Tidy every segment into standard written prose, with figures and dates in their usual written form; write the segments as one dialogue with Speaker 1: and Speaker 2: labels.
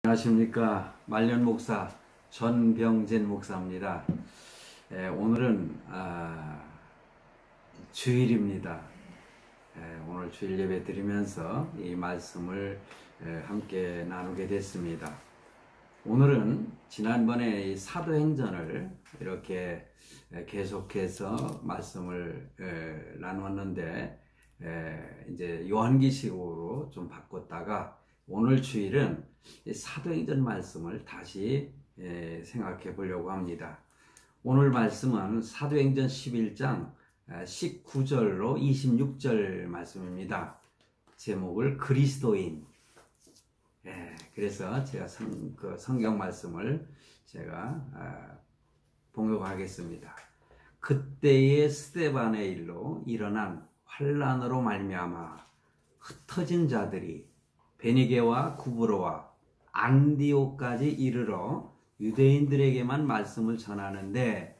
Speaker 1: 안녕하십니까. 말년 목사 전병진 목사입니다. 오늘은 주일입니다. 오늘 주일 예배 드리면서 이 말씀을 함께 나누게 됐습니다. 오늘은 지난번에 이 사도행전을 이렇게 계속해서 말씀을 나눴는데 이제 요한계시록으로 좀 바꿨다가 오늘 주일은 사도행전 말씀을 다시 생각해 보려고 합니다. 오늘 말씀은 사도행전 11장 19절로 26절 말씀입니다. 제목을 그리스도인. 그래서 제가 성경 말씀을 제가 봉독하겠습니다. 그때의 스데반의 일로 일어난 환난으로 말미암아 흩어진 자들이 베니게와 구브로와 안디옥까지 이르러 유대인들에게만 말씀을 전하는데,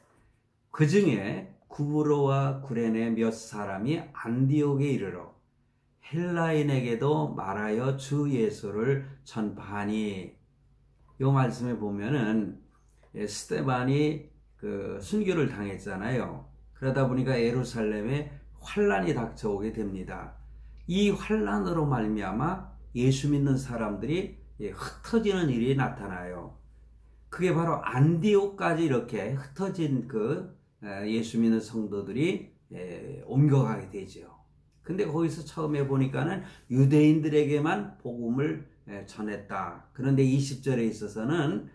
Speaker 1: 그 중에 구브로와 구레네 몇 사람이 안디옥에 이르러 헬라인에게도 말하여 주 예수를 전파하니. 이 말씀에 보면은 스데반이 순교를 당했잖아요. 그러다 보니까 예루살렘에 환난이 닥쳐오게 됩니다. 이 환난으로 말미암아 예수 믿는 사람들이 흩어지는 일이 나타나요. 그게 바로 안디옥까지 이렇게 흩어진 예수 믿는 성도들이 옮겨가게 되죠. 근데 거기서 처음에 보니까는 유대인들에게만 복음을 전했다. 그런데 20절에 있어서는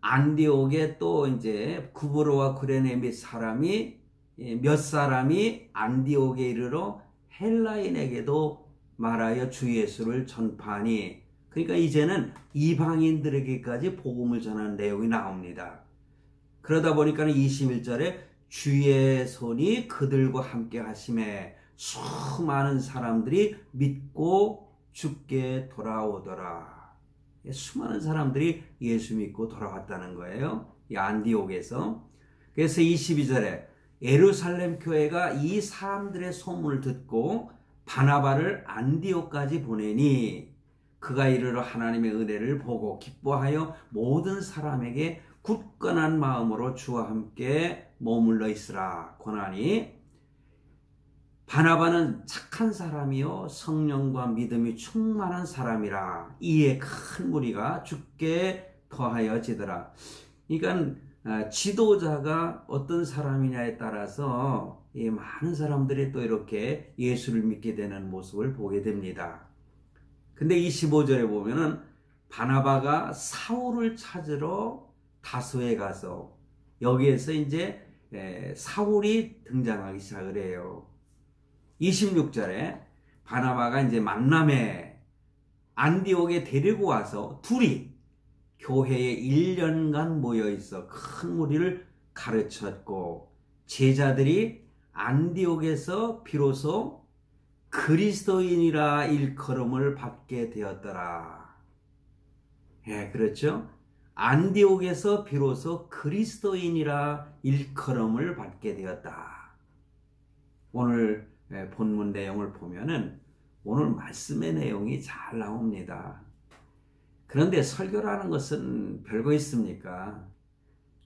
Speaker 1: 안디옥에 또 이제 구브로와 구레네 몇 사람이 안디옥에 이르러 헬라인에게도 말하여 주 예수를 전파하니. 그러니까 이제는 이방인들에게까지 복음을 전하는 내용이 나옵니다. 그러다 보니까 21절에 주의 손이 그들과 함께 하심에 수많은 사람들이 믿고 주께 돌아오더라. 수많은 사람들이 예수 믿고 돌아왔다는 거예요, 이 안디옥에서. 그래서 22절에 예루살렘 교회가 이 사람들의 소문을 듣고 바나바를 안디옥까지 보내니 그가 이르러 하나님의 은혜를 보고 기뻐하여 모든 사람에게 굳건한 마음으로 주와 함께 머물러 있으라 권하니, 바나바는 착한 사람이요 성령과 믿음이 충만한 사람이라. 이에 큰 무리가 주께 더하여지더라. 그러니까 지도자가 어떤 사람이냐에 따라서 많은 사람들이 또 이렇게 예수를 믿게 되는 모습을 보게 됩니다. 근데 25절에 보면은 바나바가 사울을 찾으러 다소에 가서, 여기에서 이제 사울이 등장하기 시작을 해요. 26절에 바나바가 이제 만남에 안디옥에 데리고 와서 둘이 교회에 1년간 모여 있어 큰 무리를 가르쳤고, 제자들이 안디옥에서 비로소 그리스도인이라 일컬음을 받게 되었더라. 그렇죠? 안디옥에서 비로소 그리스도인이라 일컬음을 받게 되었다. 오늘 본문 내용을 보면은 오늘 말씀의 내용이 잘 나옵니다. 그런데 설교라는 것은 별거 있습니까?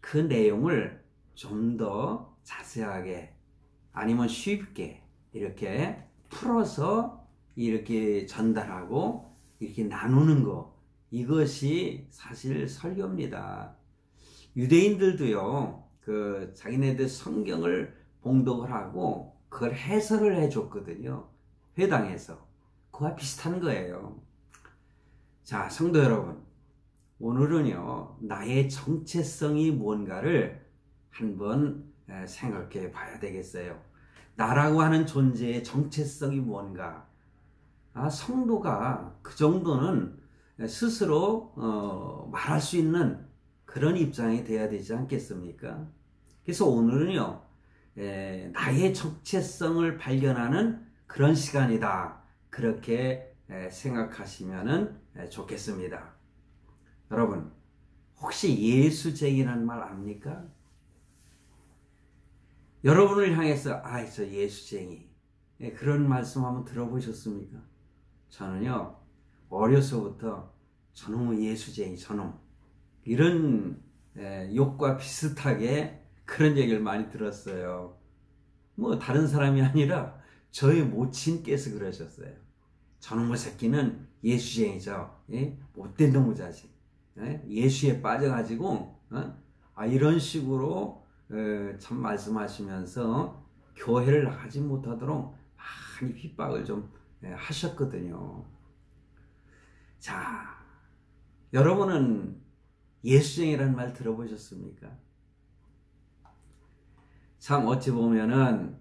Speaker 1: 그 내용을 좀 더 자세하게 아니면 쉽게 이렇게 풀어서 이렇게 전달하고 이렇게 나누는 거, 이것이 사실 설교입니다. 유대인들도요, 자기네들 성경을 봉독을 하고 그걸 해설을 해줬거든요. 회당에서. 그와 비슷한 거예요. 자, 성도 여러분, 오늘은요, 나의 정체성이 뭔가를 한번 생각해 봐야 되겠어요. 나라고 하는 존재의 정체성이 뭔가. 성도가 그 정도는 스스로 말할 수 있는 그런 입장이 돼야 되지 않겠습니까? 그래서 오늘은요, 나의 정체성을 발견하는 그런 시간이다. 그렇게 생각하시면 좋겠습니다. 여러분, 혹시 예수쟁이라는 말 압니까? 여러분을 향해서 저 예수쟁이, 그런 말씀 한번 들어보셨습니까? 저는요, 어려서부터 저놈의 예수쟁이 저놈, 이런 욕과 비슷하게 그런 얘기를 많이 들었어요. 뭐 다른 사람이 아니라 저희 모친께서 그러셨어요. 저놈의 새끼는 예수쟁이죠. 예? 못된 놈의 자식. 예? 예수에 빠져가지고 이런 식으로 참 말씀하시면서 교회를 나가지 못하도록 많이 핍박을 좀 하셨거든요. 자, 여러분은 예수쟁이라는 말 들어보셨습니까? 참 어찌 보면은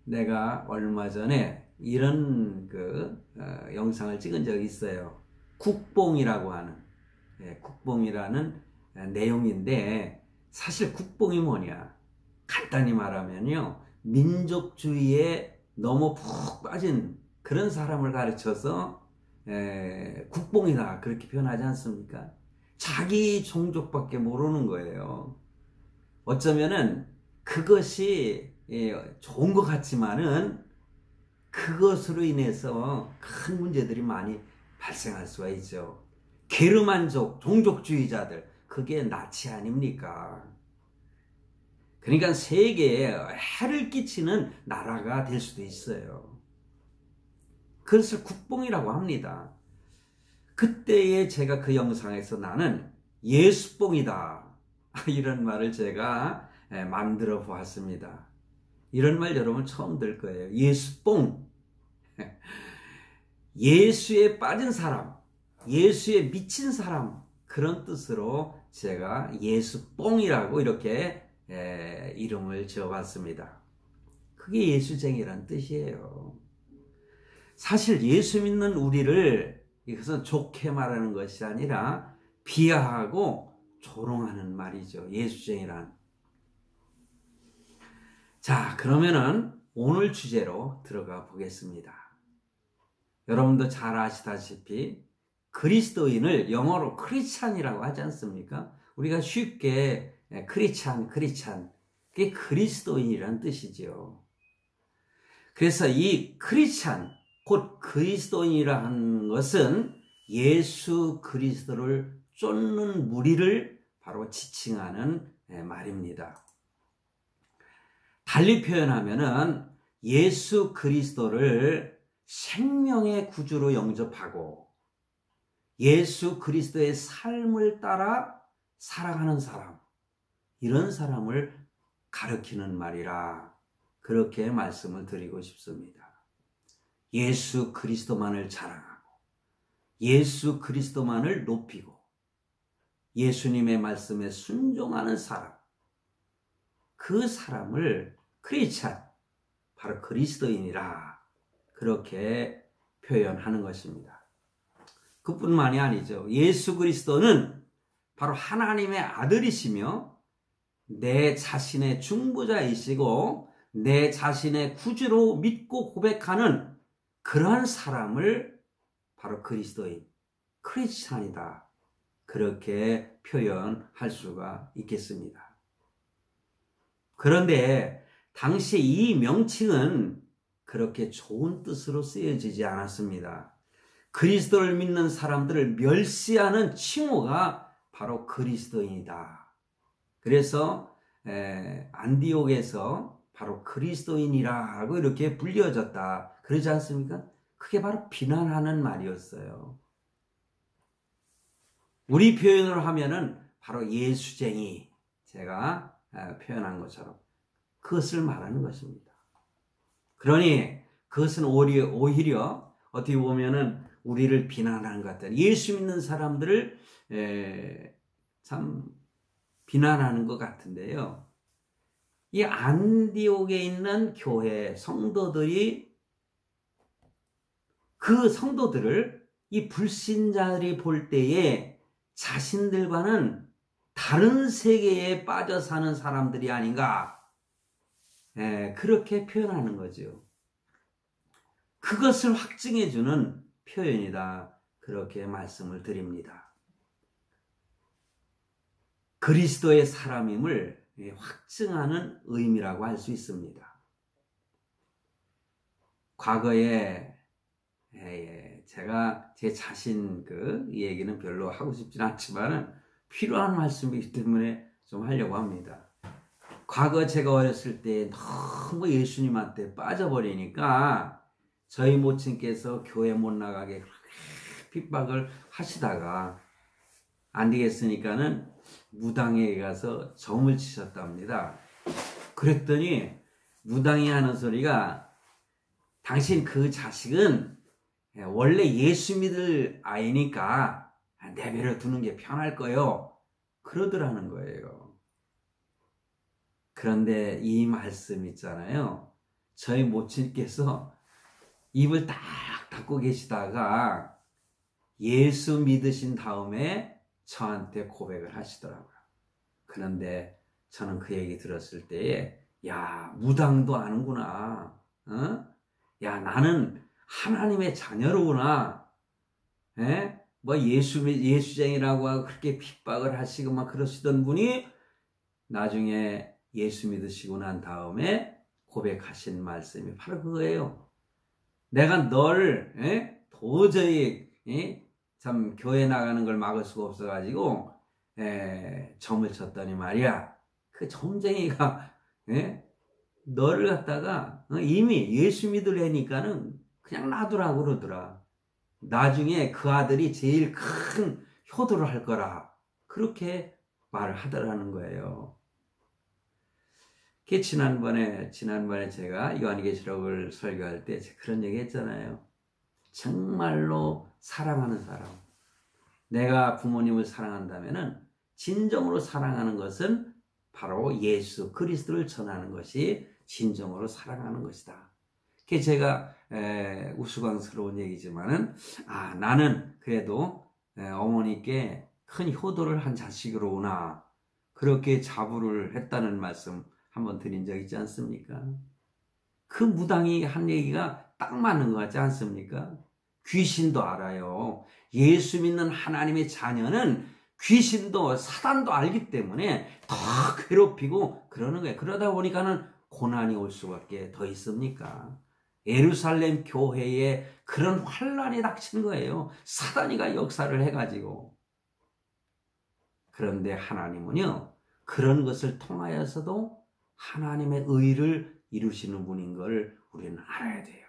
Speaker 1: 내가 얼마 전에 이런 영상을 찍은 적이 있어요. 국뽕이라고 하는 국뽕이라는 내용인데, 사실 국뽕이 뭐냐? 간단히 말하면요, 민족주의에 너무 푹 빠진 그런 사람을 가르쳐서 국뽕이다 그렇게 표현하지 않습니까? 자기 종족밖에 모르는 거예요. 어쩌면은 그것이 좋은 것 같지만은 그것으로 인해서 큰 문제들이 많이 발생할 수가 있죠. 게르만족, 종족주의자들, 그게 나치 아닙니까? 그러니까 세계에 해를 끼치는 나라가 될 수도 있어요. 그것을 국뽕이라고 합니다. 그때에 제가 그 영상에서 나는 예수뽕이다, 이런 말을 제가 만들어 보았습니다. 이런 말 여러분 처음 들 거예요. 예수뽕. 예수에 빠진 사람, 예수에 미친 사람, 그런 뜻으로 제가 예수뽕이라고 이렇게 이름을 지어봤습니다. 그게 예수쟁이란 뜻이에요. 사실 예수 믿는 우리를 이것은 좋게 말하는 것이 아니라 비하하고 조롱하는 말이죠. 예수쟁이란. 자, 그러면은 오늘 주제로 들어가 보겠습니다. 여러분도 잘 아시다시피 그리스도인을 영어로 크리스찬이라고 하지 않습니까? 우리가 쉽게 크리스찬, 그게 그리스도인이란 뜻이죠. 그래서 이 크리스찬, 곧 그리스도인이라는 것은 예수 그리스도를 쫓는 무리를 바로 지칭하는 말입니다. 달리 표현하면은 예수 그리스도를 생명의 구주로 영접하고 예수 그리스도의 삶을 따라 살아가는 사람, 이런 사람을 가리키는 말이라 그렇게 말씀을 드리고 싶습니다. 예수 그리스도만을 자랑하고 예수 그리스도만을 높이고 예수님의 말씀에 순종하는 사람, 그 사람을 크리스찬, 바로 그리스도인이라 그렇게 표현하는 것입니다. 그뿐만이 아니죠. 예수 그리스도는 바로 하나님의 아들이시며 내 자신의 중보자이시고 내 자신의 구주로 믿고 고백하는 그러한 사람을 바로 그리스도인, 크리스찬이다, 그렇게 표현할 수가 있겠습니다. 그런데 당시 이 명칭은 그렇게 좋은 뜻으로 쓰여지지 않았습니다. 그리스도를 믿는 사람들을 멸시하는 칭호가 바로 그리스도인이다. 그래서 안디옥에서 바로 그리스도인이라고 이렇게 불려졌다, 그러지 않습니까? 그게 바로 비난하는 말이었어요. 우리 표현으로 하면은 바로 예수쟁이, 제가 표현한 것처럼 그것을 말하는 것입니다. 그러니 그것은 오히려 어떻게 보면은 우리를 비난하는 것 같아요. 예수 믿는 사람들을 참 비난하는 것 같은데요. 이 안디옥에 있는 교회 성도들이 그 성도들을 이 불신자들이 볼 때에 자신들과는 다른 세계에 빠져 사는 사람들이 아닌가, 그렇게 표현하는 거죠. 그것을 확증해주는 표현이다, 그렇게 말씀을 드립니다. 그리스도의 사람임을 확증하는 의미라고 할 수 있습니다. 과거에 제가 제 자신 이 얘기는 별로 하고 싶지는 않지만은 필요한 말씀이기 때문에 좀 하려고 합니다. 과거 제가 어렸을 때 너무 예수님한테 빠져버리니까 저희 모친께서 교회 못 나가게 핍박을 하시다가 안 되겠으니까는 무당에 가서 점을 치셨답니다. 그랬더니 무당이 하는 소리가 당신 그 자식은 원래 예수 믿을 아이니까 내버려 두는 게 편할 거요. 그러더라는 거예요. 그런데 이 말씀 있잖아요. 저희 모친께서 입을 딱 닫고 계시다가 예수 믿으신 다음에 저한테 고백을 하시더라고요. 그런데 저는 그 얘기 들었을 때에 야, 무당도 아는구나. 어? 야, 나는 하나님의 자녀로구나. 에? 뭐 예수쟁이라고 하고 그렇게 핍박을 하시고 막 그러시던 분이 나중에 예수 믿으시고 난 다음에 고백하신 말씀이 바로 그거예요. 내가 널 도저히 참 교회 나가는 걸 막을 수가 없어가지고 점을 쳤더니 말이야. 그 점쟁이가 너를 갖다가 이미 예수 믿으려니까는 그냥 놔두라고 그러더라. 나중에 그 아들이 제일 큰 효도를 할 거라. 그렇게 말을 하더라는 거예요. 지난번에 제가 요한계시록을 설교할 때 그런 얘기 했잖아요. 정말로 사랑하는 사람. 내가 부모님을 사랑한다면은 진정으로 사랑하는 것은 바로 예수 그리스도를 전하는 것이 진정으로 사랑하는 것이다. 그게 제가 우스꽝스러운 얘기지만은 나는 그래도 어머니께 큰 효도를 한 자식으로구나. 그렇게 자부를 했다는 말씀 한번 드린 적 있지 않습니까? 그 무당이 한 얘기가 딱 맞는 것 같지 않습니까? 귀신도 알아요. 예수 믿는 하나님의 자녀는 귀신도 사단도 알기 때문에 더 괴롭히고 그러는 거예요. 그러다 보니까는 고난이 올 수밖에 더 있습니까? 예루살렘 교회에 그런 환란이 닥친 거예요. 사단이가 역사를 해가지고. 그런데 하나님은요, 그런 것을 통하여서도 하나님의 의를 이루시는 분인 걸 우리는 알아야 돼요.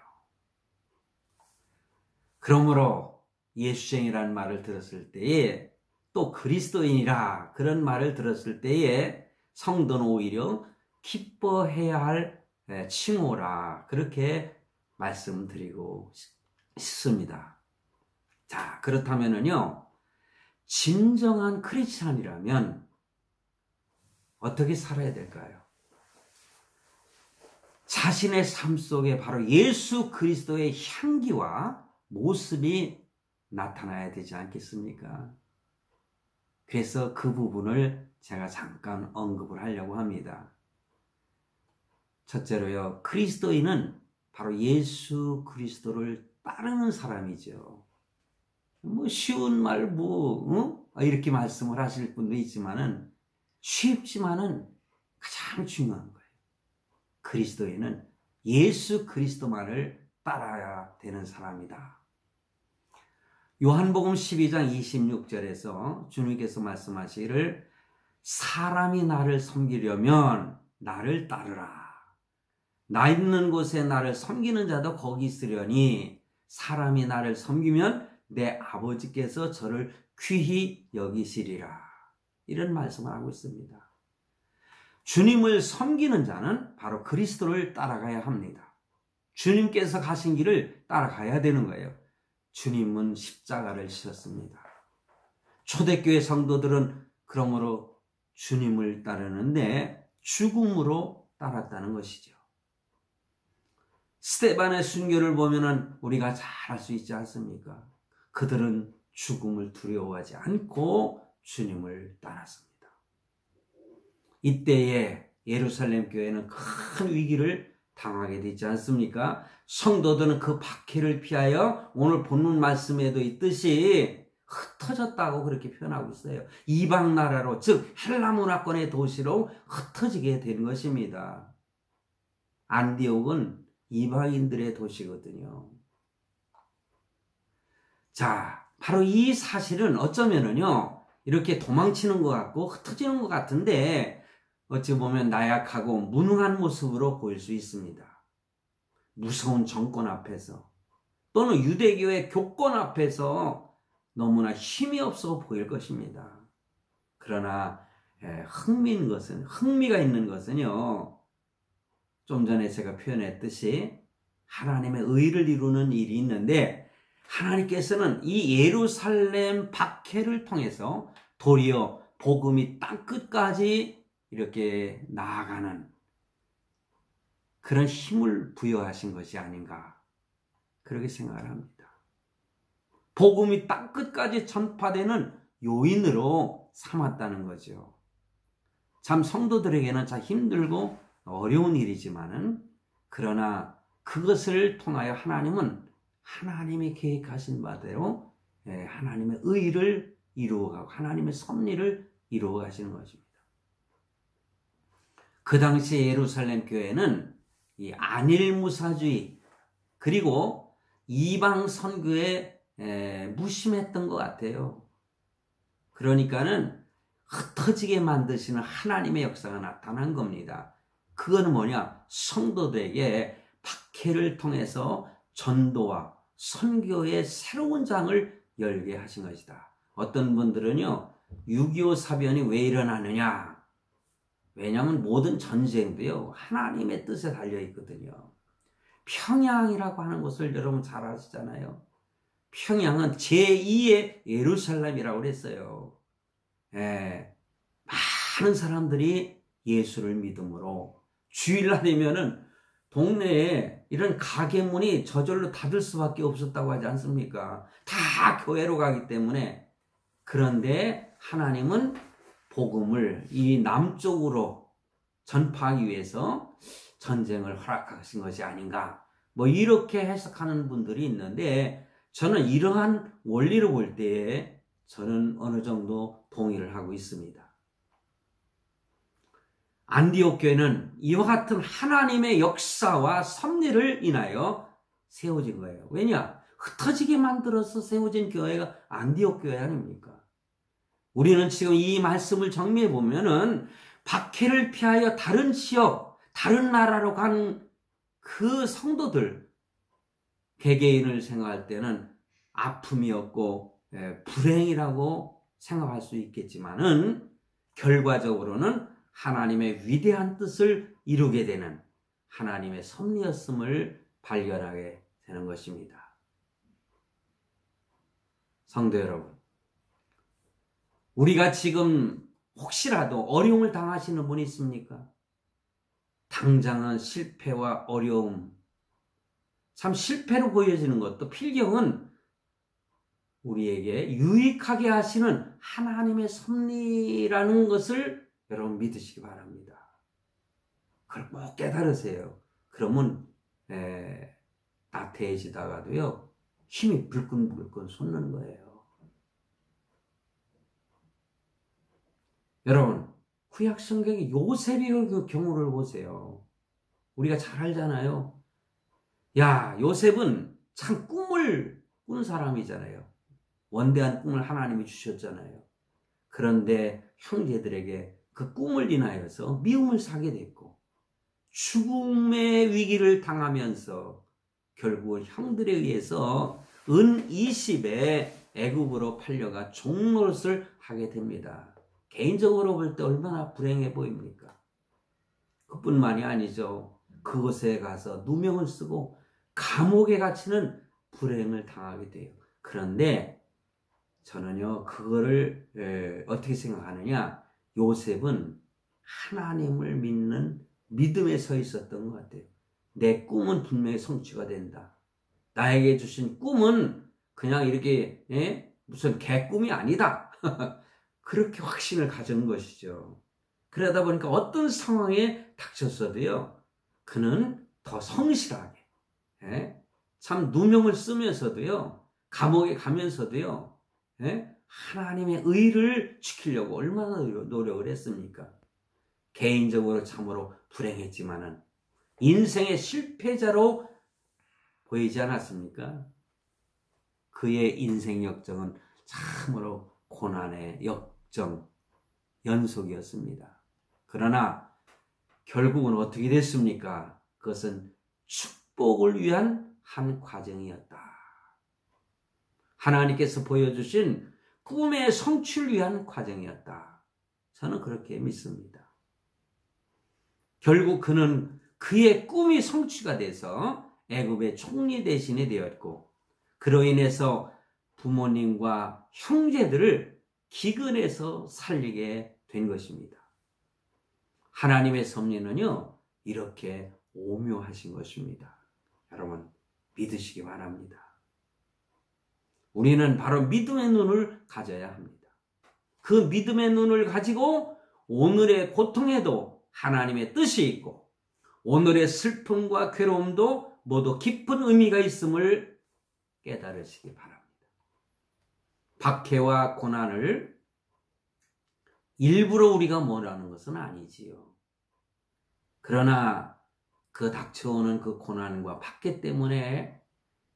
Speaker 1: 그러므로 예수쟁이라는 말을 들었을 때에 또 그리스도인이라 그런 말을 들었을 때에 성도는 오히려 기뻐해야 할 칭호라 그렇게 말씀드리고 싶습니다. 자, 그렇다면은요, 진정한 크리스찬이라면 어떻게 살아야 될까요? 자신의 삶 속에 바로 예수 그리스도의 향기와 모습이 나타나야 되지 않겠습니까? 그래서 그 부분을 제가 잠깐 언급을 하려고 합니다. 첫째로요, 그리스도인은 바로 예수 그리스도를 따르는 사람이죠. 뭐 쉬운 말 이렇게 말씀을 하실 분도 있지만은 쉽지만은 가장 중요한 거예요. 그리스도인은 예수 그리스도만을 따라야 되는 사람이다. 요한복음 12장 26절에서 주님께서 말씀하시기를 사람이 나를 섬기려면 나를 따르라. 나 있는 곳에 나를 섬기는 자도 거기 있으려니 사람이 나를 섬기면 내 아버지께서 저를 귀히 여기시리라. 이런 말씀을 하고 있습니다. 주님을 섬기는 자는 바로 그리스도를 따라가야 합니다. 주님께서 가신 길을 따라가야 되는 거예요. 주님은 십자가를 지셨습니다. 초대교회 성도들은 그러므로 주님을 따르는데 죽음으로 따랐다는 것이죠. 스데반의 순교를 보면은 우리가 잘 알 수 있지 않습니까? 그들은 죽음을 두려워하지 않고 주님을 따랐습니다. 이때에 예루살렘 교회는 큰 위기를 당하게 되지 않습니까? 성도들은 그 박해를 피하여 오늘 본문 말씀에도 있듯이 흩어졌다고 그렇게 표현하고 있어요. 이방 나라로, 즉 헬라 문화권의 도시로 흩어지게 된 것입니다. 안디옥은 이방인들의 도시거든요. 자, 바로 이 사실은 어쩌면은요, 이렇게 도망치는 것 같고 흩어지는 것 같은데 어찌 보면 나약하고 무능한 모습으로 보일 수 있습니다. 무서운 정권 앞에서 또는 유대교의 교권 앞에서 너무나 힘이 없어 보일 것입니다. 그러나 흥미가 있는 것은요, 좀 전에 제가 표현했듯이 하나님의 의를 이루는 일이 있는데 하나님께서는 이 예루살렘 박해를 통해서 도리어 복음이 땅끝까지 이렇게 나아가는 그런 힘을 부여하신 것이 아닌가, 그렇게 생각을 합니다. 복음이 땅끝까지 전파되는 요인으로 삼았다는 거죠. 참 성도들에게는 참 힘들고 어려운 일이지만은, 그러나 그것을 통하여 하나님은 하나님이 계획하신 바대로 하나님의 의를 이루어가고 하나님의 섭리를 이루어가시는 것입니다. 그 당시 예루살렘 교회는 이 안일무사주의 그리고 이방 선교에 무심했던 것 같아요. 그러니까는 흩어지게 만드시는 하나님의 역사가 나타난 겁니다. 그거는 뭐냐? 성도들에게 박해를 통해서 전도와 선교의 새로운 장을 열게 하신 것이다. 어떤 분들은요, 6.25 사변이 왜 일어나느냐? 왜냐하면 모든 전쟁도요, 하나님의 뜻에 달려 있거든요. 평양이라고 하는 곳을 여러분 잘 아시잖아요. 평양은 제2의 예루살렘이라고 그랬어요. 많은 사람들이 예수를 믿음으로 주일날이면은 동네에 이런 가게 문이 저절로 닫을 수밖에 없었다고 하지 않습니까? 다 교회로 가기 때문에. 그런데 하나님은 복음을 이 남쪽으로 전파하기 위해서 전쟁을 허락하신 것이 아닌가, 뭐 이렇게 해석하는 분들이 있는데, 저는 이러한 원리로 볼 때에 저는 어느 정도 동의를 하고 있습니다. 안디옥 교회는 이와 같은 하나님의 역사와 섭리를 인하여 세워진 거예요. 왜냐? 흩어지게 만들어서 세워진 교회가 안디옥 교회 아닙니까? 우리는 지금 이 말씀을 정리해 보면은 박해를 피하여 다른 지역, 다른 나라로 간 그 성도들, 개개인을 생각할 때는 아픔이었고 불행이라고 생각할 수 있겠지만은, 결과적으로는 하나님의 위대한 뜻을 이루게 되는 하나님의 섭리였음을 발견하게 되는 것입니다. 성도 여러분, 우리가 지금 혹시라도 어려움을 당하시는 분이 있습니까? 당장은 실패와 어려움, 참 실패로 보여지는 것도 필경은 우리에게 유익하게 하시는 하나님의 섭리라는 것을 여러분 믿으시기 바랍니다. 그걸 꼭 깨달으세요. 그러면 나태해지다가도요, 힘이 불끈불끈 솟는 거예요. 여러분, 구약 성경의 요셉의 그 경우를 보세요. 우리가 잘 알잖아요. 야, 요셉은 참 꿈을 꾼 사람이잖아요. 원대한 꿈을 하나님이 주셨잖아요. 그런데 형제들에게 그 꿈을 인하여서 미움을 사게 됐고, 죽음의 위기를 당하면서 결국 형들에 의해서 은 20에 애굽으로 팔려가 종노릇을 하게 됩니다. 개인적으로 볼 때 얼마나 불행해 보입니까? 그뿐만이 아니죠. 그곳에 가서 누명을 쓰고 감옥에 갇히는 불행을 당하게 돼요. 그런데 저는요, 그거를 어떻게 생각하느냐? 요셉은 하나님을 믿는 믿음에 서 있었던 것 같아요. 내 꿈은 분명히 성취가 된다. 나에게 주신 꿈은 그냥 이렇게 무슨 개꿈이 아니다. 그렇게 확신을 가진 것이죠. 그러다 보니까 어떤 상황에 닥쳤어도요, 그는 더 성실하게, 참 누명을 쓰면서도요, 감옥에 가면서도요, 하나님의 의를 지키려고 얼마나 노력을 했습니까? 개인적으로 참으로 불행했지만은 인생의 실패자로 보이지 않았습니까? 그의 인생 역정은 참으로 고난의 역정 연속이었습니다. 그러나 결국은 어떻게 됐습니까? 그것은 축복을 위한 한 과정이었다. 하나님께서 보여주신 꿈의 성취를 위한 과정이었다. 저는 그렇게 믿습니다. 결국 그는 그의 꿈이 성취가 돼서 애굽의 총리 대신이 되었고, 그로 인해서 부모님과 형제들을 기근에서 살리게 된 것입니다. 하나님의 섭리는요, 이렇게 오묘하신 것입니다. 여러분, 믿으시기 바랍니다. 우리는 바로 믿음의 눈을 가져야 합니다. 그 믿음의 눈을 가지고 오늘의 고통에도 하나님의 뜻이 있고, 오늘의 슬픔과 괴로움도 모두 깊은 의미가 있음을 깨달으시기 바랍니다. 박해와 고난을 일부러 우리가 뭐라는 것은 아니지요. 그러나 그 닥쳐오는 그 고난과 박해 때문에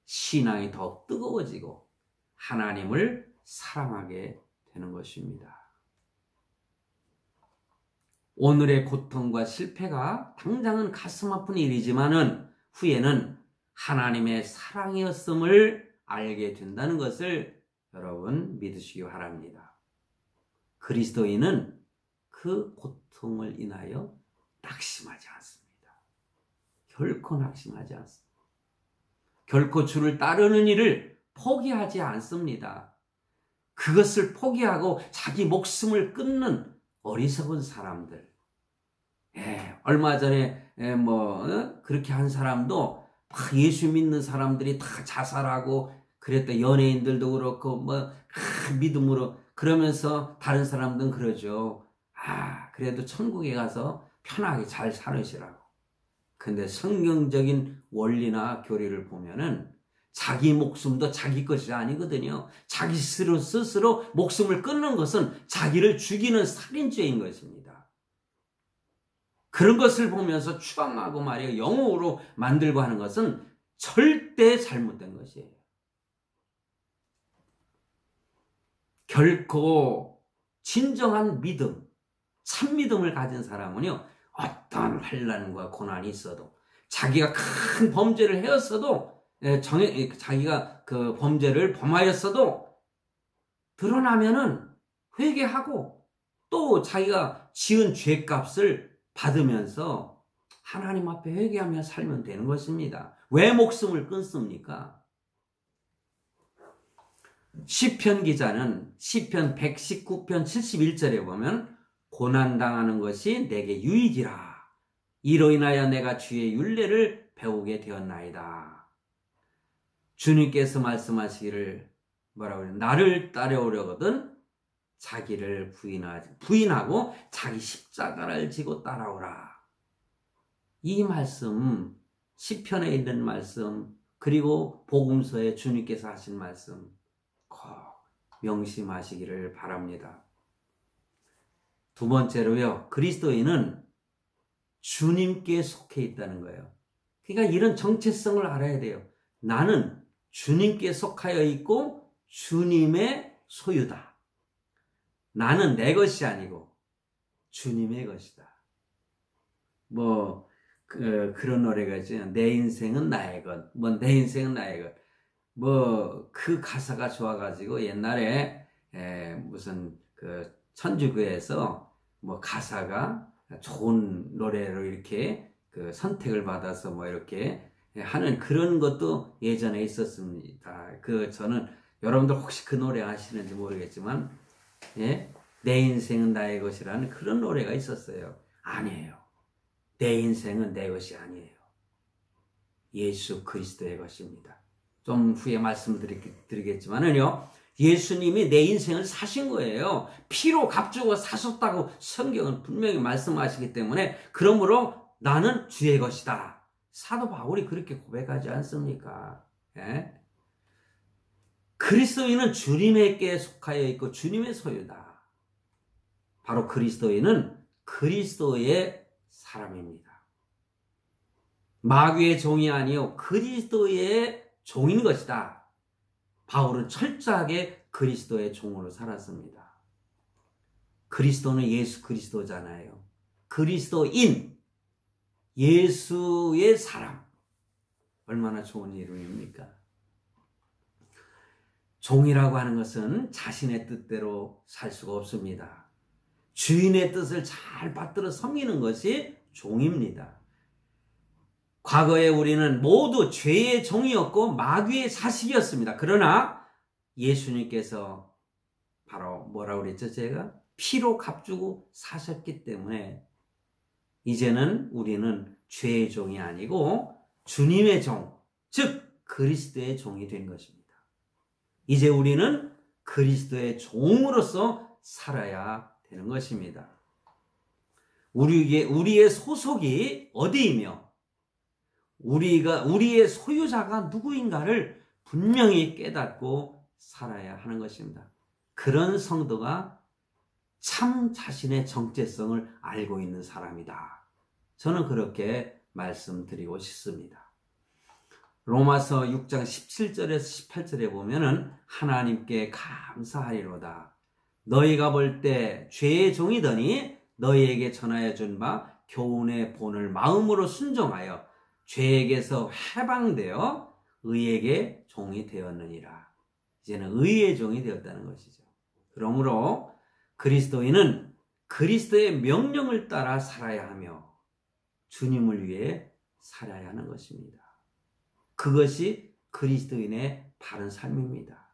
Speaker 1: 신앙이 더 뜨거워지고 하나님을 사랑하게 되는 것입니다. 오늘의 고통과 실패가 당장은 가슴 아픈 일이지만은 후에는 하나님의 사랑이었음을 알게 된다는 것을 여러분 믿으시기 바랍니다. 그리스도인은 그 고통을 인하여 낙심하지 않습니다. 결코 낙심하지 않습니다. 결코 주를 따르는 일을 포기하지 않습니다. 그것을 포기하고 자기 목숨을 끊는 어리석은 사람들. 얼마 전에 그렇게 한 사람도 막 예수 믿는 사람들이 다 자살하고 그랬다. 연예인들도 그렇고 믿음으로 그러면서 다른 사람들은 그러죠. 그래도 천국에 가서 편하게 잘 살으시라고. 근데 성경적인 원리나 교리를 보면은 자기 목숨도 자기 것이 아니거든요. 자기 스스로 목숨을 끊는 것은 자기를 죽이는 살인죄인 것입니다. 그런 것을 보면서 추방하고 말이에요. 영웅으로 만들고 하는 것은 절대 잘못된 것이에요. 결코 진정한 믿음, 참 믿음을 가진 사람은요, 어떤 환난과 고난이 있어도 자기가 큰 범죄를 해왔어도 자기가 그 범죄를 범하였어도 드러나면은 회개하고 또 자기가 지은 죄값을 받으면서 하나님 앞에 회개하며 살면 되는 것입니다. 왜 목숨을 끊습니까? 시편 기자는 시편 119편 71절에 보면 고난당하는 것이 내게 유익이라. 이로 인하여 내가 주의 율례를 배우게 되었나이다. 주님께서 말씀하시기를 뭐라고 그래요? 나를 따라오려거든 자기를 부인하고 자기 십자가를 지고 따라오라. 이 말씀, 시편에 있는 말씀, 그리고 복음서에 주님께서 하신 말씀 꼭 명심하시기를 바랍니다. 두 번째로요, 그리스도인은 주님께 속해 있다는 거예요. 그러니까 이런 정체성을 알아야 돼요. 나는 주님께 속하여 있고 주님의 소유다. 나는 내 것이 아니고 주님의 것이다. 그런 노래가 있죠. 내 인생은 나의 것. 내 인생은 나의 것. 그 가사가 좋아가지고 옛날에 무슨 천주교에서 가사가 좋은 노래로 이렇게 선택을 받아서 이렇게 하는 그런 것도 예전에 있었습니다. 저는 여러분들 혹시 그 노래 아시는지 모르겠지만, 내 인생은 나의 것이라는 그런 노래가 있었어요. 아니에요. 내 인생은 내 것이 아니에요. 예수 그리스도의 것입니다. 좀 후에 말씀드리겠지만은요, 예수님이 내 인생을 사신 거예요. 피로 값주고 사셨다고 성경은 분명히 말씀하시기 때문에, 그러므로 나는 주의 것이다. 사도 바울이 그렇게 고백하지 않습니까? 그리스도인은 주님에게 속하여 있고 주님의 소유다. 바로 그리스도인은 그리스도의 사람입니다. 마귀의 종이 아니요 그리스도의 종인 것이다. 바울은 철저하게 그리스도의 종으로 살았습니다. 그리스도는 예수 그리스도잖아요. 그리스도인, 예수의 사람. 얼마나 좋은 이름입니까? 종이라고 하는 것은 자신의 뜻대로 살 수가 없습니다. 주인의 뜻을 잘 받들어 섬기는 것이 종입니다. 과거에 우리는 모두 죄의 종이었고 마귀의 사식이었습니다. 그러나 예수님께서 바로 뭐라고 그랬죠? 제가 피로 값주고 사셨기 때문에 이제는 우리는 죄의 종이 아니고 주님의 종, 즉 그리스도의 종이 된 것입니다. 이제 우리는 그리스도의 종으로서 살아야 되는 것입니다. 우리의 소속이 어디이며 우리의 소유자가 누구인가를 분명히 깨닫고 살아야 하는 것입니다. 그런 성도가 참 자신의 정체성을 알고 있는 사람이다. 저는 그렇게 말씀드리고 싶습니다. 로마서 6장 17절에서 18절에 보면은 하나님께 감사하리로다. 너희가 볼 때 죄의 종이더니 너희에게 전하여 준 바 교훈의 본을 마음으로 순종하여 죄에게서 해방되어 의에게 종이 되었느니라. 이제는 의의 종이 되었다는 것이죠. 그러므로 그리스도인은 그리스도의 명령을 따라 살아야 하며 주님을 위해 살아야 하는 것입니다. 그것이 그리스도인의 바른 삶입니다.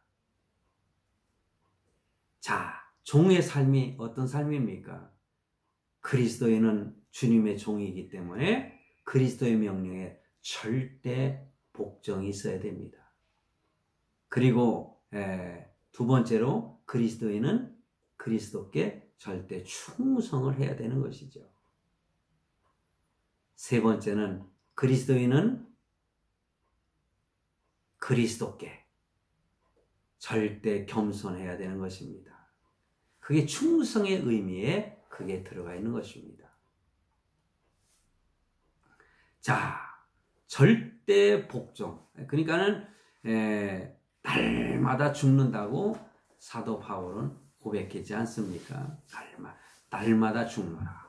Speaker 1: 자, 종의 삶이 어떤 삶입니까? 그리스도인은 주님의 종이기 때문에 그리스도의 명령에 절대 복종이 있어야 됩니다. 그리고 두 번째로 그리스도인은 그리스도께 절대 충성을 해야 되는 것이죠. 세 번째는 그리스도인은 그리스도께 절대 겸손해야 되는 것입니다. 그게 충성의 의미에 그게 들어가 있는 것입니다. 자, 절대 복종. 그러니까는 날마다 죽는다고 사도 바울은 고백하지 않습니까? 날마다 죽노라.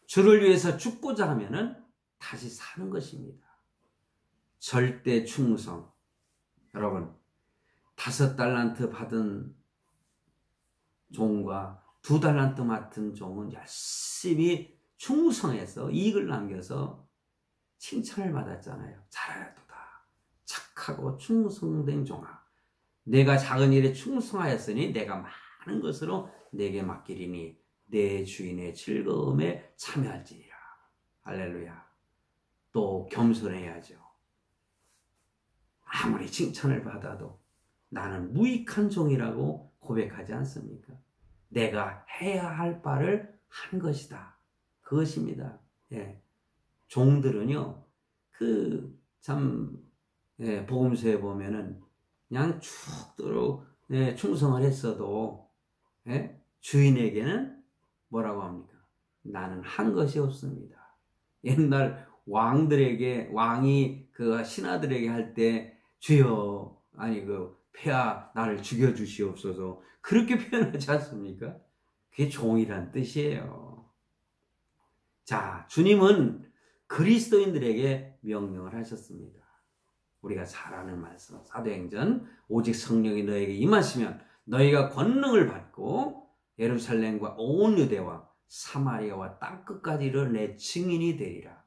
Speaker 1: 주를 위해서 죽고자 하면은 다시 사는 것입니다. 절대 충성. 여러분, 5달란트 받은 종과 2달란트 맡은 종은 열심히 충성해서 이익을 남겨서 칭찬을 받았잖아요. 잘하였도다. 착하고 충성된 종아. 내가 작은 일에 충성하였으니 내가 많은 것으로 내게 맡기리니 내 주인의 즐거움에 참여할지니라. 할렐루야. 또 겸손해야죠. 아무리 칭찬을 받아도 나는 무익한 종이라고 고백하지 않습니까? 내가 해야 할 바를 한 것이다. 그것입니다. 예. 종들은요, 복음서에 보면은 그냥 죽도록 충성을 했어도, 주인에게는 뭐라고 합니까? 나는 한 것이 없습니다. 옛날 왕이 신하들에게 할 때 주여, 폐하 나를 죽여주시옵소서. 그렇게 표현하지 않습니까? 그게 종이란 뜻이에요. 자, 주님은 그리스도인들에게 명령을 하셨습니다. 우리가 잘 아는 말씀, 사도행전, 오직 성령이 너에게 임하시면 너희가 권능을 받고 예루살렘과 온 유대와 사마리아와 땅끝까지 이르러 내 증인이 되리라.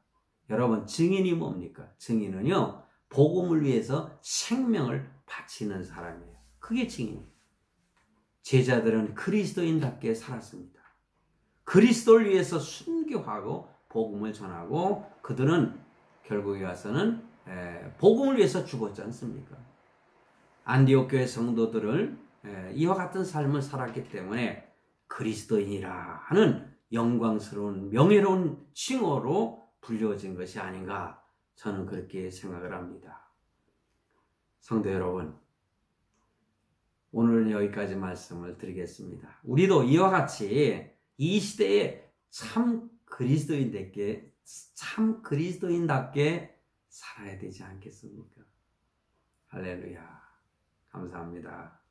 Speaker 1: 여러분, 증인이 뭡니까? 증인은요, 복음을 위해서 생명을 바치는 사람이에요. 그게 증인이에요. 제자들은 그리스도인답게 살았습니다. 그리스도를 위해서 순교하고 복음을 전하고 그들은 결국에 와서는 복음을 위해서 죽었지 않습니까? 안디옥 교회 성도들을 이와 같은 삶을 살았기 때문에 그리스도인이라 하는 영광스러운 명예로운 칭호로 불려진 것이 아닌가, 저는 그렇게 생각을 합니다. 성도 여러분, 오늘 여기까지 말씀을 드리겠습니다. 우리도 이와 같이 이 시대에 참 그리스도인답게 살아야 되지 않겠습니까? 할렐루야. 감사합니다.